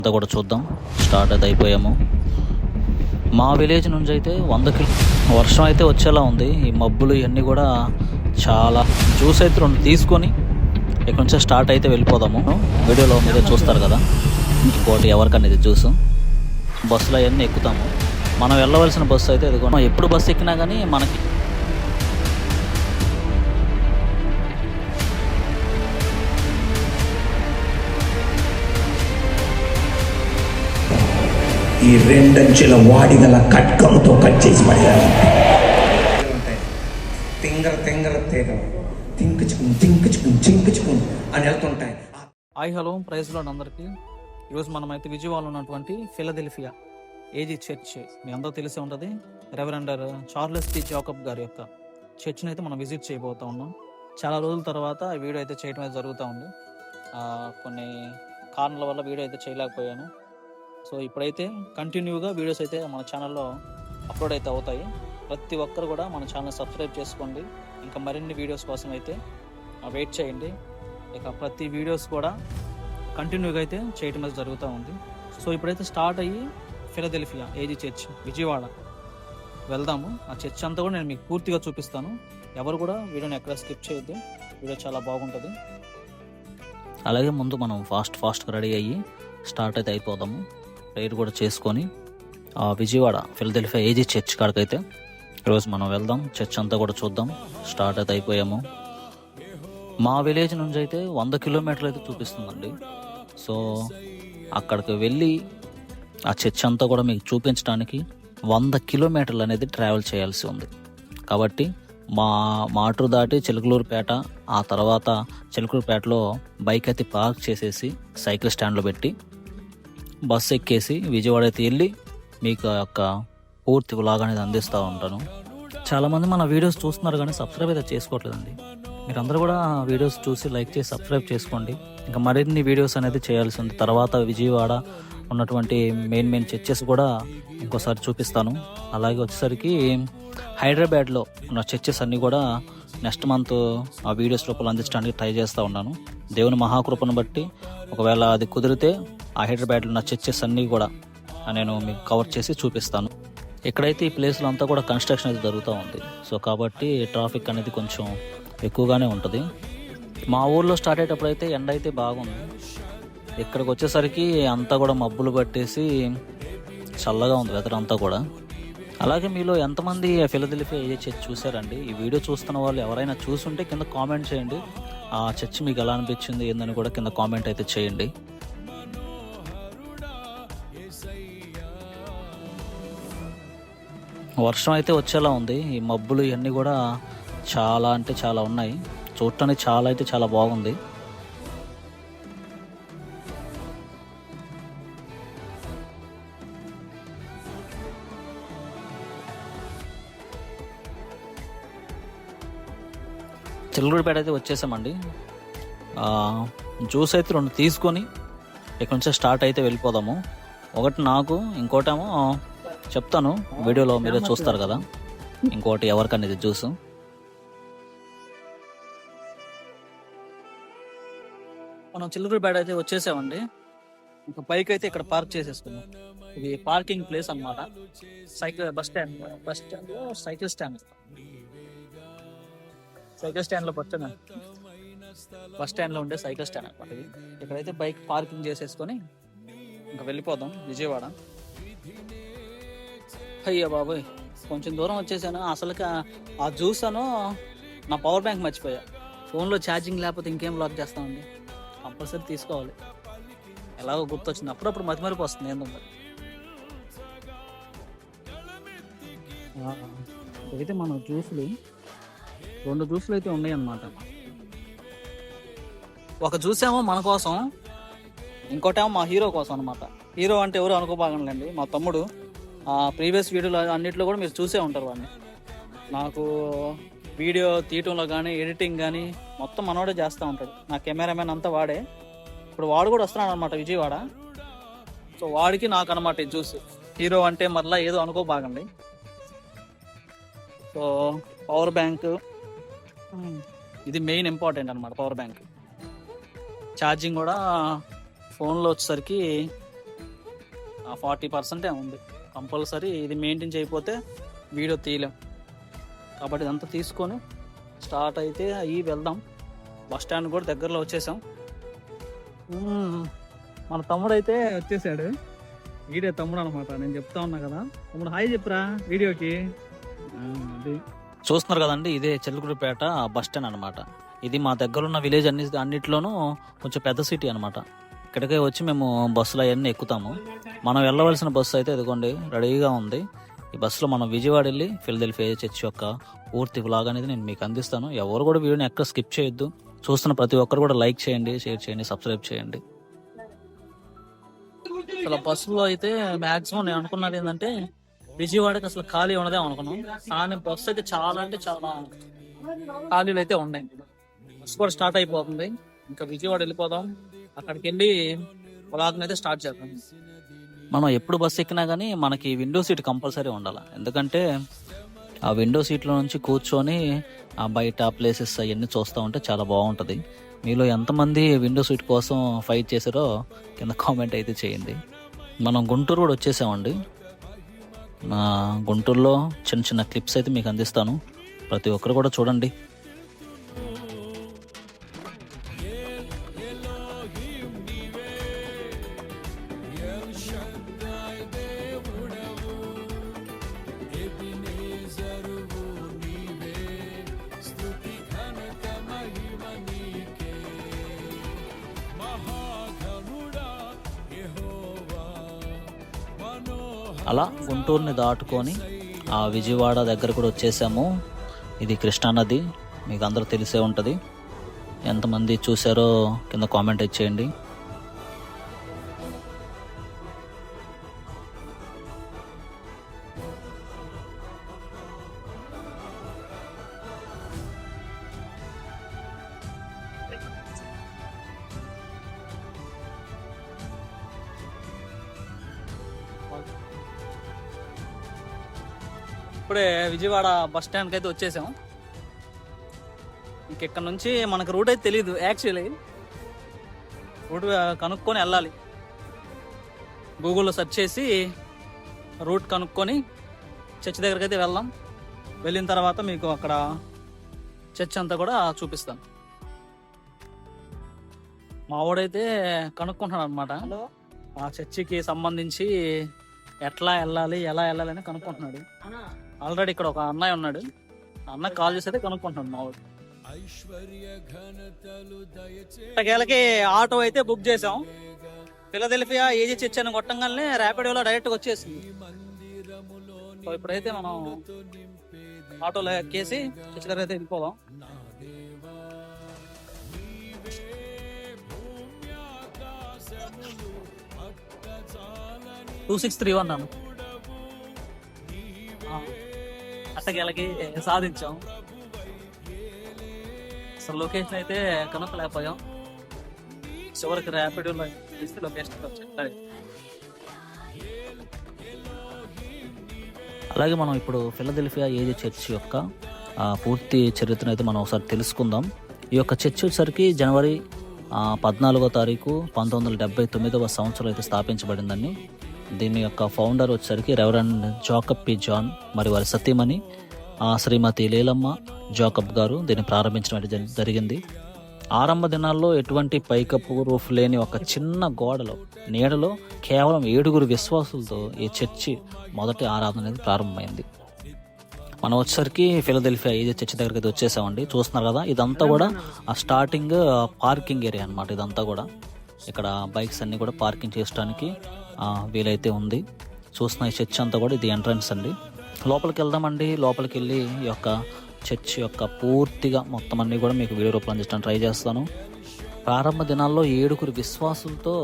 అంతా కూడా చూద్దాం. స్టార్ట్ అయితే అయిపోయాము. మా విలేజ్ నుంచి అయితే 100 వర్షం అయితే వచ్చేలా ఉంది. ఈ మబ్బులు ఇవన్నీ కూడా చాలా జ్యూస్ అయితే 2 తీసుకొని ఇక్కడ నుంచి స్టార్ట్ అయితే వెళ్ళిపోదాము. వీడియోలో మీరే చూస్తారు కదా. ఇంకోటి ఎవరికన్నా ఇది జ్యూస్. బస్సులో అవన్నీ ఎక్కుతాము. మనం వెళ్ళవలసిన బస్సు అయితే ఇది. ఎప్పుడు బస్సు ఎక్కినా కానీ మనకి ఈ 2 అంచెల వాడిగల కట్కంతో కట్ చేసి పడేయాలి. తింగర తింగర తీగ చింకుచుకుని అని వెళ్తుంటాయి. హాయ్ హలో ప్రైజ్ లార్డ్ అందరికీ. ఈరోజు మనమైతే విజయవాడలో ఉన్నటువంటి ఫిలదెల్ఫియా ఏజీ చర్చ్, మీ అందరూ తెలిసే ఉంటుంది, రెవరెండర్ చార్లెస్ టి జాకబ్ గారి యొక్క చర్చ్ని అయితే మనం విజిట్ చేయబోతూ ఉన్నాం. చాలా రోజుల తర్వాత ఈ వీడియో అయితే చేయడం అయితే జరుగుతూ ఉంది. కొన్ని కారణాల వల్ల వీడియో అయితే చేయలేకపోయాను. సో ఇప్పుడైతే కంటిన్యూగా వీడియోస్ అయితే మన ఛానల్లో అప్లోడ్ అయితే అవుతాయి. ప్రతి ఒక్కరు కూడా మన ఛానల్ సబ్స్క్రైబ్ చేసుకోండి. ఇంకా మరిన్ని వీడియోస్ కోసం అయితే వెయిట్ చేయండి. ఇక ప్రతి వీడియోస్ కూడా కంటిన్యూగా అయితే చేయడం అయితే జరుగుతూ ఉంది. సో ఇప్పుడైతే స్టార్ట్ అయ్యి ఫిలదెల్ఫియా ఏజీ చర్చ్ విజయవాడ వెళ్దాము. ఆ చర్చ్ అంతా కూడా నేను మీకు పూర్తిగా చూపిస్తాను. ఎవరు కూడా వీడియోని ఎక్కడ స్కిప్ చేయొద్దు. వీడియో చాలా బాగుంటుంది. అలాగే ముందు మనం ఫాస్ట్గా రెడీ అయ్యి స్టార్ట్ అయితే అయిపోదాము. ప్రేయర్ కూడా చేసుకొని విజయవాడ ఫిలదెల్ఫియా ఏజీ చర్చ్ కాడికైతే ఈరోజు మనం వెళ్దాం. చర్చ్ అంతా కూడా చూద్దాం. స్టార్ట్ అయితే అయిపోయాము. మా విలేజ్ నుంచి అయితే 100 కిలోమీటర్లు అయితే చూపిస్తుందండి. సో అక్కడికి వెళ్ళి ఆ చర్చ్ అంతా కూడా మీకు చూపించడానికి 100 కిలోమీటర్లు అనేది ట్రావెల్ చేయాల్సి ఉంది. కాబట్టి మా మాటూరు దాటి చిలకలూరుపేట, ఆ తర్వాత చిలకలూరుపేటలో బైక్ అయితే పార్క్ చేసేసి సైకిల్ స్టాండ్లో పెట్టి బస్సు ఎక్కేసి విజయవాడ అయితే వెళ్ళి మీకు ఆ యొక్క పూర్తి వ్లాగ్ అనేది అందిస్తూ ఉంటాను. చాలామంది మన వీడియోస్ చూస్తున్నారు కానీ సబ్స్క్రైబ్ అయితే చేసుకోవట్లేదండి. మీరందరూ కూడా వీడియోస్ చూసి లైక్ చేసి సబ్స్క్రైబ్ చేసుకోండి. ఇంకా మరిన్ని వీడియోస్ అనేది చేయాల్సి ఉంది. తర్వాత విజయవాడ ఉన్నటువంటి మెయిన్ చర్చెస్ కూడా ఇంకోసారి చూపిస్తాను. అలాగే వచ్చేసరికి హైదరాబాద్లో ఉన్న చర్చెస్ అన్నీ కూడా నెక్స్ట్ మంత్ ఆ వీడియోస్ రూపంలో అందించడానికి ట్రై చేస్తూ ఉన్నాను. దేవుని మహాకృపను బట్టి ఒకవేళ అది కుదిరితే ఆ హైదరాబాద్లో ఉన్న చర్చెస్ అన్నీ కూడా నేను మీకు కవర్ చేసి చూపిస్తాను. ఇక్కడైతే ఈ ప్లేస్లో అంతా కూడా కన్స్ట్రక్షన్ అయితే జరుగుతూ ఉంది. సో కాబట్టి ట్రాఫిక్ అనేది కొంచెం ఎక్కువగానే ఉంటుంది. మా ఊర్లో స్టార్ట్ అయ్యేటప్పుడు అయితే ఎండ అయితే బాగుంది. ఇక్కడికి వచ్చేసరికి అంతా కూడా మబ్బులు పట్టేసి చల్లగా ఉంది వెదర్ అంతా కూడా. అలాగే మీలో ఎంతమంది ఫిలదెల్ఫియా ఏజీ చర్చ్ చూసారండి? ఈ వీడియో చూస్తున్న వాళ్ళు ఎవరైనా చూసుంటే కింద కామెంట్ చేయండి. ఆ చర్చ్ మీకు ఎలా అనిపించింది ఏందని కూడా కింద కామెంట్ అయితే చేయండి. వర్షం అయితే వచ్చేలా ఉంది. ఈ మబ్బులు ఇవన్నీ కూడా చాలా అంటే చాలా ఉన్నాయి. చూడటానికి చాలా అయితే చాలా బాగుంది. చిలకలూరుపేట అయితే వచ్చేసామండి. జ్యూస్ అయితే 2 తీసుకొని ఇక్కడ నుంచి స్టార్ట్ అయితే వెళ్ళిపోదాము. ఒకటి నాకు, ఇంకోటేమో చెప్తాను, వీడియోలో మీరే చూస్తారు కదా. ఇంకోటి ఎవరికన్నా ఇది జ్యూస్. మనం చిలకలూరుపేట అయితే వచ్చేసామండి. ఇంకా బైక్ అయితే ఇక్కడ పార్క్ చేసేసుకున్నాం. ఇది పార్కింగ్ ప్లేస్ అన్నమాట. బస్ స్టాండ్లో సైకిల్ స్టాండ్లో బస్ స్టాండ్లో ఉండే సైకిల్ స్టాండ్ అనమాట. ఇది ఇక్కడైతే బైక్ పార్కింగ్ చేసేసుకొని ఇంకా వెళ్ళిపోదాం విజయవాడ. అయ్యా బాబోయ్, కొంచెం దూరం వచ్చేసాను. అసలుకి ఆ జ్యూస్ నా పవర్ బ్యాంక్ మర్చిపోయా. ఫోన్లో ఛార్జింగ్ లేకపోతే ఇంకేం లాక్ చేస్తామండి. కంపల్సరీ తీసుకోవాలి. ఎలాగో గుర్తొచ్చింది. అప్పుడప్పుడు మతిమరుపు వస్తుంది ఏందో మరి. అయితే మన జ్యూసులు 2 జ్యూసులు అయితే ఉన్నాయి అన్నమాట. ఒక జ్యూస్ ఏమో మన కోసం, ఇంకోటేమో మా హీరో కోసం అనమాట. హీరో అంటే ఎవరు అనుకోబాగండి, మా తమ్ముడు. ప్రీవియస్ వీడియోలో అన్నింటిలో కూడా మీరు చూసే ఉంటారు వాడిని. నాకు వీడియో తీయటంలో కానీ ఎడిటింగ్ కానీ మొత్తం మనోడే చేస్తూ ఉంటాడు. నా కెమెరామెన్ అంతా వాడే. ఇప్పుడు వాడు కూడా వస్తున్నాడు అనమాట విజయవాడ. సో వాడికి నాకు అనమాట ఈ జ్యూస్. హీరో అంటే మరలా ఏదో అనుకోబాగండి. సో పవర్ బ్యాంక్ ఇది మెయిన్ ఇంపార్టెంట్ అనమాట. పవర్ బ్యాంక్ ఛార్జింగ్ కూడా ఫోన్లో వచ్చేసరికి ఆ 40% ఉంది. కంపల్సరీ ఇది మెయింటైన్ చేయకపోతే వీడియో తీయలేం. కాబట్టి ఇదంతా తీసుకొని స్టార్ట్ అయితే అయ్యి వెళ్దాం. బస్ స్టాండ్ కూడా దగ్గరలో వచ్చేసాం. మన తమ్ముడు అయితే వచ్చేసాడు. వీడియో తమ్ముడు అనమాట. నేను చెప్తా ఉన్నా కదా, తమ్ముడు హాయ్ చెప్పురా వీడియోకి. అది చూస్తున్నారు కదండి, ఇదే చిలకలూరిపేట బస్ స్టాండ్ అనమాట. ఇది మా దగ్గర ఉన్న విలేజ్ అన్నిట్లోనూ కొంచెం పెద్ద సిటీ అనమాట. ఇక్కడికే వచ్చి మేము బస్సులు అవన్నీ ఎక్కుతాము. మనం వెళ్ళవలసిన బస్సు అయితే ఇదిగోండి రెడీగా ఉంది. ఈ బస్సులో మనం విజయవాడ వెళ్ళి ఫిలదెల్ఫియా చర్చ్ యొక్క పూర్తి వ్లాగ్ అనేది నేను మీకు అందిస్తాను. ఎవరు కూడా వీడియోని ఎక్కడ స్కిప్ చేయొద్దు. చూస్తున్న ప్రతి ఒక్కరు కూడా లైక్ చేయండి, షేర్ చేయండి, సబ్స్క్రైబ్ చేయండి. అసలు బస్సులో అయితే మాక్సిమం నేను అనుకున్నది ఏంటంటే విజయవాడకి అసలు ఖాళీ ఉన్నదే అనుకున్నాం. కానీ బస్సు అయితే చాలా అంటే చాలా ఖాళీలు అయితే ఉన్నాయి. బస్సు కూడా స్టార్ట్ అయిపోతుంది. ఇంకా విజయవాడ వెళ్ళిపోదాం. అక్కడికి వెళ్ళి వ్లాగ్ని అయితే స్టార్ట్ చేద్దాం. మనం ఎప్పుడు బస్సు ఎక్కినా కానీ మనకి విండో సీట్ కంపల్సరీ ఉండాలి. ఎందుకంటే ఆ విండో సీట్లో నుంచి కూర్చొని ఆ బయట ప్లేసెస్ అవన్నీ చూస్తూ ఉంటే చాలా బాగుంటుంది. మీలో ఎంతమంది విండో సీట్ కోసం ఫైట్ చేశారో కింద కామెంట్ అయితే చేయండి. మనం గుంటూరు కూడా వచ్చేసామండి. గుంటూరులో చిన్న చిన్న క్లిప్స్ అయితే మీకు అందిస్తాను. ప్రతి ఒక్కరు కూడా చూడండి. అలా గుంటూరుని దాటుకొని ఆ విజయవాడ దగ్గర కూడా వచ్చేసాము. ఇది కృష్ణానది, మీకు అందరూ తెలిసే ఉంటుంది. ఎంతమంది చూసారో కింద కామెంట్ ఇచ్చేయండి. ఇప్పుడే విజయవాడ బస్ స్టాండ్కి అయితే వచ్చేసాం. ఇంకెక్కడ నుంచి మనకు రూట్ అయితే తెలీదు. యాక్చువల్లీ రూట్ కనుక్కొని వెళ్ళాలి. గూగుల్లో సెర్చ్ చేసి రూట్ కనుక్కొని చర్చ్ దగ్గరికి అయితే వెళ్దాం. వెళ్ళిన తర్వాత మీకు అక్కడ చర్చ్ అంతా కూడా చూపిస్తాను. మావాడైతే కనుక్కుంటున్నాడు అనమాట. ఆ చర్చికి సంబంధించి ఎట్లా వెళ్ళాలి, ఎలా వెళ్ళాలి అని కనుక్కుంటున్నాడు. ఆల్రెడీ ఇక్కడ ఒక అన్నయ్య ఉన్నాడు. అన్న కాల్ చేసి అయితే కనుక్కుంటున్నాడు మావాడు. గేలకి ఆటో అయితే బుక్ చేసాం. ఫిలదెల్ఫియా ఏజీ చర్చ్ అని కొట్టంగానే ర్యాపిడోలో డైరెక్ట్గా వచ్చేసింది. సో ఇప్పుడైతే మనం ఆటోలో ఎక్కేసి చర్చ్ దగ్గర అయితే వెళ్ళిపోదాం. 2631 అన్నాను. అట్టగేలకి సాధించాం. అసలు లొకేషన్ అయితే కనుక్కలేకపోయాం. చివరికి ర్యాపిడోలో లొకేషన్ వచ్చాయి. అలాగే మనం ఇప్పుడు ఫిలదెల్ఫియా ఏజీ చర్చ్ యొక్క పూర్తి చరిత్రను అయితే మనం ఒకసారి తెలుసుకుందాం. ఈ యొక్క చర్చ్ వచ్చేసరికి జనవరి 14వ తారీఖు 1979వ సంవత్సరం అయితే స్థాపించబడిందని. దీని యొక్క ఫౌండర్ వచ్చేసరికి రెవరెండ్ జాకబ్ పి జాన్ మరియు వారి సతీమణి శ్రీమతి లీలమ్మ జాకబ్ గారు దీన్ని ప్రారంభించడం జరిగింది. ఆరంభ దినాల్లో ఎటువంటి పైకప్పు రూఫ్ లేని ఒక చిన్న గోడలో నీడలో కేవలం 7 విశ్వాసులతో ఈ చర్చి మొదటి ఆరాధన అనేది ప్రారంభమైంది. మనం వచ్చేసరికి ఫిలదెల్ఫియా ఏజీ చర్చ్ దగ్గరికి అయితే వచ్చేసామండి. చూస్తున్నారు కదా, ఇదంతా కూడా ఆ స్టార్టింగ్ పార్కింగ్ ఏరియా అనమాట. ఇదంతా కూడా ఇక్కడ బైక్స్ అన్ని కూడా పార్కింగ్ చేసుకోవడానికి వీలైతే ఉంది. చూస్తున్న ఈ చర్చ్ అంతా కూడా ఇది ఎంట్రన్స్ అండి. లోపలికి వెళ్దామండి. లోపలికి వెళ్ళి ఈ యొక్క చర్చ్ యొక్క పూర్తిగా మొత్తం అన్ని కూడా మీకు వీడియో రూపంలో అందించడానికి ట్రై చేస్తాను. ప్రారంభ దినాల్లో 7 విశ్వాసులతో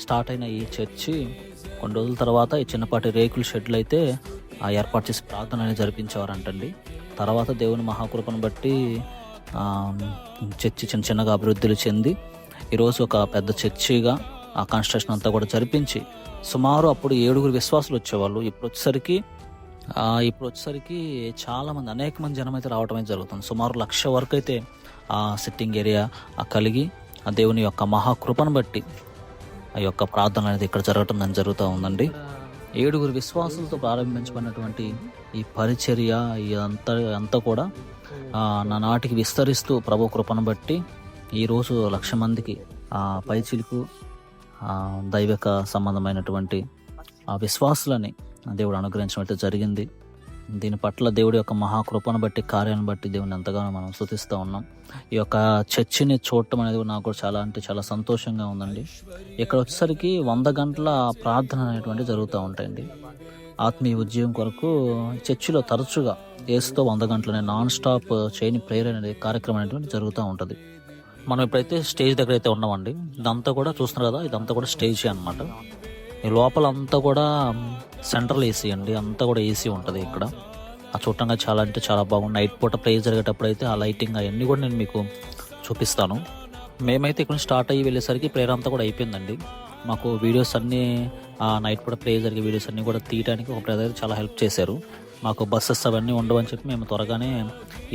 స్టార్ట్ అయిన ఈ చర్చి కొన్ని రోజుల తర్వాత ఈ చిన్నపాటి రేకుల షెడ్లు అయితే ఏర్పాటు చేసి ప్రార్థన అనేది జరిపించేవారంటండి. తర్వాత దేవుని మహాకృపను బట్టి చర్చి చిన్న చిన్నగా అభివృద్ధులు చెంది ఈరోజు ఒక పెద్ద చర్చిగా ఆ కన్స్ట్రక్షన్ అంతా కూడా జరిపించి సుమారు అప్పుడు 7 విశ్వాసులు వచ్చేవాళ్ళు. ఇప్పుడు వచ్చేసరికి చాలామంది అనేక మంది జనం అయితే రావడం అయితే జరుగుతుంది. సుమారు 1,00,000 వరకు అయితే ఆ సిట్టింగ్ ఏరియా కలిగి ఆ దేవుని యొక్క మహాకృపను బట్టి ఆ యొక్క ప్రార్థన అనేది ఇక్కడ జరగటం జరుగుతూ ఉందండి. 7 విశ్వాసులతో ప్రారంభించబడినటువంటి ఈ పరిచర్య అంతా కూడా నా నాటికి విస్తరిస్తూ ప్రభు కృపను బట్టి ఈరోజు 1,00,000 మందికి పైచిలుకు దైవిక సంబంధమైనటువంటి ఆ విశ్వాసులని దేవుడు అనుగ్రహించడం జరిగింది. దీని పట్ల దేవుడి యొక్క మహాకృపను బట్టి, కార్యాన్ని బట్టి దేవుని ఎంతగానో మనం స్తుతిస్తూ ఉన్నాం. ఈ యొక్క చర్చిని చూడటం అనేది నాకు కూడా చాలా అంటే చాలా సంతోషంగా ఉందండి. ఇక్కడ వచ్చేసరికి 100 గంటల ప్రార్థన అనేటువంటి జరుగుతూ ఉంటాయండి. ఆత్మీయ ఉద్యోగం కొరకు చర్చిలో తరచుగా ఏసుతో 100 గంటలనే నాన్ స్టాప్ చేయని ప్రేయర్ అనేది కార్యక్రమం అనేటువంటి జరుగుతూ ఉంటుంది. మనం ఇప్పుడైతే స్టేజ్ దగ్గర అయితే ఉన్నామండి. ఇదంతా కూడా చూస్తున్నారు కదా, ఇదంతా కూడా స్టేజ్ అనమాట. ఈ లోపల అంతా కూడా సెంట్రల్ ఏసీ అండి, అంతా కూడా ఏసీ ఉంటుంది ఇక్కడ. ఆ చూడటంగా చాలా అంటే చాలా బాగుంది. నైట్ పూట ప్రేయర్ జరిగేటప్పుడు అయితే ఆ లైటింగ్ అవన్నీ కూడా నేను మీకు చూపిస్తాను. మేమైతే ఇక్కడ స్టార్ట్ అయ్యి వెళ్ళేసరికి ప్రేయర్ అంతా కూడా అయిపోయిందండి. మాకు వీడియోస్ అన్నీ నైట్ పూట ప్రేయర్ జరిగే వీడియోస్ అన్నీ కూడా తీయడానికి ఒక బ్రదర్ చాలా హెల్ప్ చేశారు. మాకు బస్సెస్ అవన్నీ ఉండవని చెప్పి మేము త్వరగానే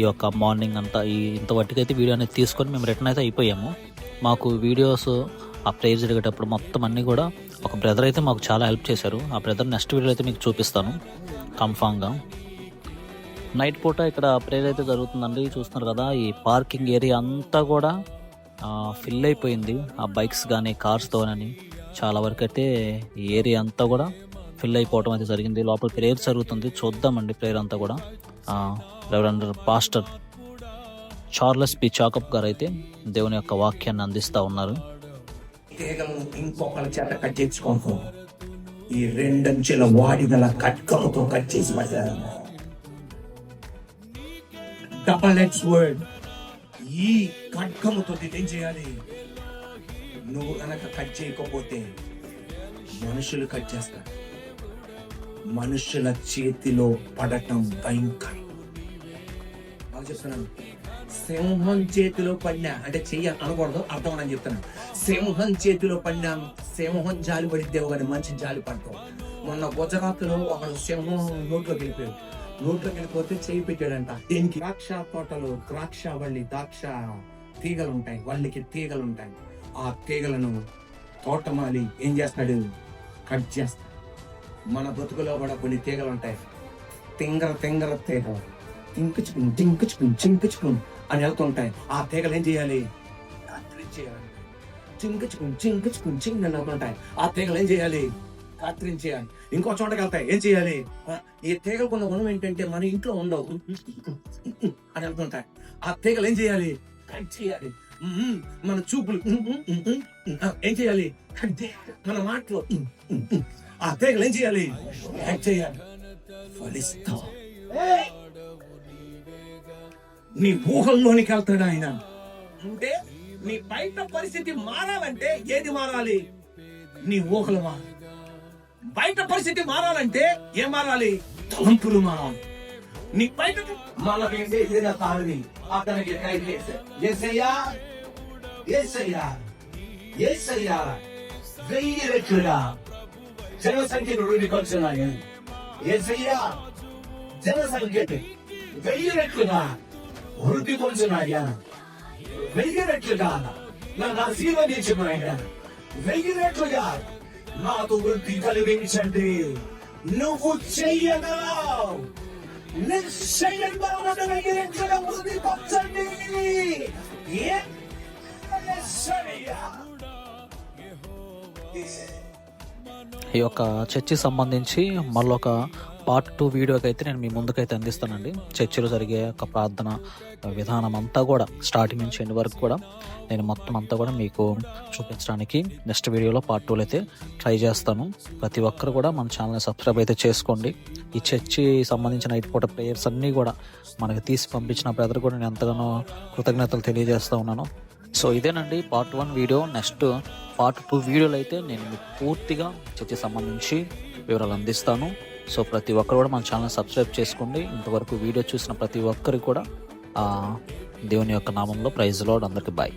ఈ యొక్క మార్నింగ్ అంతా ఇంతవరకైతే వీడియో అనేది తీసుకొని మేము రిటర్న్ అయితే అయిపోయాము. మాకు వీడియోస్ ఆ ప్రేయర్ జరిగేటప్పుడు మొత్తం అన్నీ కూడా ఒక బ్రదర్ అయితే మాకు చాలా హెల్ప్ చేశారు. ఆ బ్రదర్ నెక్స్ట్ వీడియో అయితే మీకు చూపిస్తాను కన్ఫామ్గా. నైట్ పూట ఇక్కడ ప్రేయర్ అయితే జరుగుతుందండి. చూస్తున్నారు కదా, ఈ పార్కింగ్ ఏరియా అంతా కూడా ఫిల్ అయిపోయింది. ఆ బైక్స్ కానీ కార్స్తో కానీ చాలా వరకు అయితే ఈ ఏరియా అంతా కూడా ఫిల్ అయిపోవడం అయితే జరిగింది. లోపల ప్రేయర్ జరుగుతుంది, చూద్దామండి ప్రేయర్ అంతా కూడా. రెవరెండ్ పాస్టర్ చార్లెస్ పి చాకప్ గారు అయితే దేవుని యొక్క వాక్యాన్ని అందిస్తూ ఉన్నారు. తీగలను ఇంకొకరి చేత కట్ చేయించుకోను. ఈ 2 అంచెల వాడిగల కట్కంతో కట్ చేసి పడతారు. Double edge word. ఈ కట్కముతో ఏం చేయాలి? నువ్వు కనుక కట్ చేయకపోతే మనుషులు కట్ చేస్తారు. మనుషుల చేతిలో పడటం భయంకరం. బాగా చెప్తున్నాను. సింహం చేతిలో పడినా అంటే చెయ్యి అనకూడదు, అర్థం అని చెప్తున్నాను. సింహం చేతిలో పడినా సింహం జాలి పడిద్దేవు కానీ మంచి జాలి పడతాం. మొన్న గుజరాత్ లో ఒకడు సింహం నోట్లోకి వెళ్ళిపోయాడు. నోట్లోకి వెళ్ళిపోతే చేయి పెట్టాడంట. దీనికి ద్రాక్ష తోటలో ద్రాక్ష వల్లి ద్రాక్ష తీగలు ఉంటాయి, వల్లికి తీగలు ఉంటాయి. ఆ తీగలను తోటమాలి ఏం చేస్తాడు? కట్ చేస్తాడు. మన బతుకులో కూడా కొన్ని తీగలు ఉంటాయి, తింగర తీగలు, చింకుచుకుని అని వెళ్తుంటాయి. ఆ తీగలు ఏం చేయాలి? కత్తిరించేయాలి. చింకుచుకుని అని వెళ్తుంటాయి. ఆ తీగలు ఏం చేయాలి? కత్తిరించేయాలి. ఇంకో చోటకి వెళ్తాయి, ఏం చేయాలి? ఈ తీగలకున్న గుణం ఏంటంటే మన ఇంట్లో ఉండవు అని వెళ్తుంటాయి. ఆ తీగలు ఏం చేయాలి? కట్ చేయాలి. మన చూపులు ఏం చేయాలి? కట్ చేయాలి. మన మాటలు ఆ తీగలు ఏం చేయాలి? కట్ చేయాలి. ఫలిస్తాం. నీ ఊహల్లోనికి వెళ్తాడు ఆయన. అంటే నీ బయట పరిస్థితి మారాలంటే ఏది మారాలి? నీ ఊహలు మారాలి. బయట పరిస్థితి మారాలంటే ఏం మారాలి? తలంపులు మారాలి. నీ బయట తాళి అతనికి వెయ్యి రెట్లుగా జనసంఖ్యను రూఢికొచ్చున్నాయి. జనసంఖ్యకి 1000 రెట్లుగా వృద్ధి పొందుతున్నాయా? 1000 రెట్లుగా నన్ను ఆశీర్వదించుకున్నాయా? 1000 రెట్లుగా నాతో వృద్ధి కలిగించండి. నువ్వు చెయ్యగలవు. నిశ్చయంగా 1000 రెట్లుగా వృద్ధి పొందండి. ఈ యొక్క చర్చికి సంబంధించి మళ్ళీ ఒక పార్ట్ 2 వీడియోకి అయితే నేను మీ ముందుకైతే అందిస్తానండి. చర్చిలో జరిగే ఒక ప్రార్థన విధానం అంతా కూడా స్టార్టింగ్ నుంచి ఎండ్ వరకు కూడా నేను మొత్తం అంతా కూడా మీకు చూపించడానికి నెక్స్ట్ వీడియోలో పార్ట్ 2లో అయితే ట్రై చేస్తాను. ప్రతి ఒక్కరు కూడా మన ఛానల్ని సబ్స్క్రైబ్ అయితే చేసుకోండి. ఈ చర్చి సంబంధించిన నైట్ పూట ప్రేయర్స్ అన్నీ కూడా మనకి తీసి పంపించిన బ్రదర్ కూడా నేను ఎంతగానో కృతజ్ఞతలు తెలియజేస్తూ ఉన్నాను. సో ఇదేనండి పార్ట్ 1 వీడియో. నెక్స్ట్ పార్ట్ 2 వీడియోలో అయితే నేను మీకు పూర్తిగా చర్చికి సంబంధించి వివరాలు అందిస్తాను. సో ప్రతి ఒక్కరు కూడా మన ఛానల్ సబ్స్క్రైబ్ చేసుకోండి. ఇంతవరకు వీడియో చూసిన ప్రతి ఒక్కరికి కూడా దేవుని యొక్క నామంలో ప్రైజ్ లార్డ్. అందరికీ బాయ్.